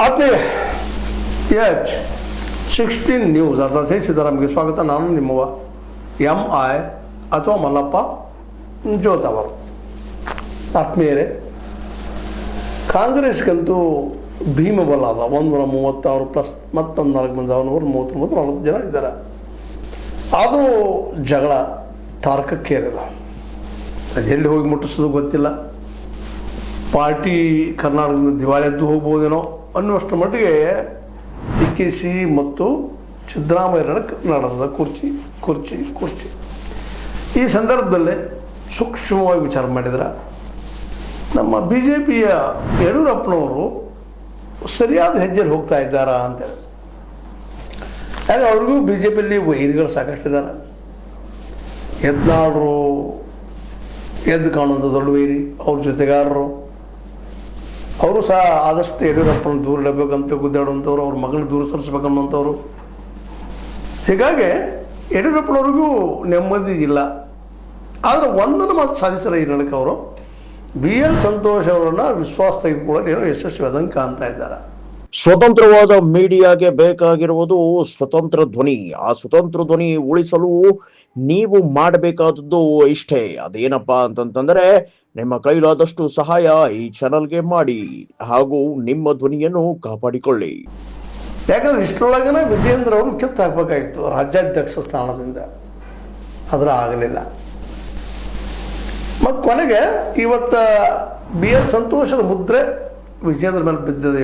ಆತ್ಮೀಯ H16 news ಅರ್ಥಾತ್ ಸಿದ್ದರಾಮಯ್ಯ ಸ್ವಾಗತ. ನಾನು ನಿಮ್ಮವ MI ಅಥವಾ ಮಲ್ಲಪ್ಪ ಜೋತವರು. ಆತ್ಮೀಯರೇ, ಕಾಂಗ್ರೆಸ್ಗಂತೂ ಭೀಮಬಲ ಅದ. 136 ಪ್ಲಸ್ ಮತ್ತೊಂದು 4 ಮಂದಿ 139 ಜನ ಇದ್ದಾರೆ. ಆದರೂ ಜಗಳ ತಾರಕಕ್ಕೇರಿಲ್ಲ. ಅದು ಎಲ್ಲಿ ಹೋಗಿ ಮುಟ್ಟಿಸೋದು ಗೊತ್ತಿಲ್ಲ. ಪಾರ್ಟಿ ಕರ್ನಾಟಕದಿಂದ ದಿವಾಳಿಯದ್ದು ಹೋಗ್ಬೋದೇನೋ ಅನ್ನುವಷ್ಟರ ಮಟ್ಟಿಗೆ DKC ಮತ್ತು ಸಿದ್ದರಾಮಯ್ಯ ನಡೆದ ಕುರ್ಚಿ. ಈ ಸಂದರ್ಭದಲ್ಲೇ ಸೂಕ್ಷ್ಮವಾಗಿ ವಿಚಾರ ಮಾಡಿದ್ರೆ ನಮ್ಮ BJPಯ ಯಡಿಯೂರಪ್ಪನವರು ಸರಿಯಾದ ಹೆಜ್ಜೆಯಲ್ಲಿ ಹೋಗ್ತಾ ಇದ್ದಾರಾ ಅಂತೇಳಿ. ಯಾಕೆ ಅವ್ರಿಗೂ BJPಯಲ್ಲಿ ವೈರಿಗಳು ಸಾಕಷ್ಟಿದ್ದಾರೆ. ಯತ್ನಾಳರು ಎದ್ದು ಕಾಣುವಂಥ ದೊಡ್ಡ ವೈರಿ, ಅವ್ರ ಜೊತೆಗಾರರು. ಅವರು ಸಹ ಆದಷ್ಟು ಯಡಿಯೂರಪ್ಪನ ದೂರ ಇಡಬೇಕಂತ ಗುದ್ದಾಡುವಂಥವ್ರು, ಅವ್ರ ಮಗನ ದೂರ ಸರಿಸ್ಬೇಕನ್ನುವಂಥವ್ರು. ಹೀಗಾಗಿ ಯಡಿಯೂರಪ್ಪನವ್ರಿಗೂ ನೆಮ್ಮದಿ ಇಲ್ಲ. ಆದರೆ ಒಂದನ್ನು ಮಾತು ಸಾಧಿಸಿರ ಈ ನಡಕ ಅವರು BL ಸಂತೋಷ್ ಅವರನ್ನು ವಿಶ್ವಾಸ ತೆಗೆದುಕೊಳ್ಳಲು ಏನೋ ಯಶಸ್ವಿಯಾದಂಗೆ ಕಾಣ್ತಾ ಇದ್ದಾರೆ. ಸ್ವತಂತ್ರವಾದ ಮೀಡಿಯಾಗೆ ಬೇಕಾಗಿರುವುದು ಸ್ವತಂತ್ರ ಧ್ವನಿ. ಆ ಸ್ವತಂತ್ರ ಧ್ವನಿ ಉಳಿಸಲು ನೀವು ಮಾಡಬೇಕಾದದ್ದು ಇಷ್ಟೇ. ಅದೇನಪ್ಪಾ ಅಂತಂತಂದ್ರೆ, ನಿಮ್ಮ ಕೈಲಾದಷ್ಟು ಸಹಾಯ ಈ ಚಾನಲ್ಗೆ ಮಾಡಿ ಹಾಗೂ ನಿಮ್ಮ ಧ್ವನಿಯನ್ನು ಕಾಪಾಡಿಕೊಳ್ಳಿ. ಯಾಕಂದ್ರೆ ಇಷ್ಟರೊಳಗನೆ ವಿಜೇಂದ್ರ ಅವರು ಕಿತ್ತು ಹಾಕಬೇಕಾಗಿತ್ತು ರಾಜ್ಯಾಧ್ಯಕ್ಷ ಸ್ಥಾನದಿಂದ. ಆದರೆ ಆಗಲಿಲ್ಲ. ಮತ್ತು ಕೊನೆಗೆ ಇವತ್ತು BL ಸಂತೋಷದ ಮುದ್ರೆ ವಿಜೇಂದ್ರ ಮೇಲೆ ಬಿದ್ದಿದೆ.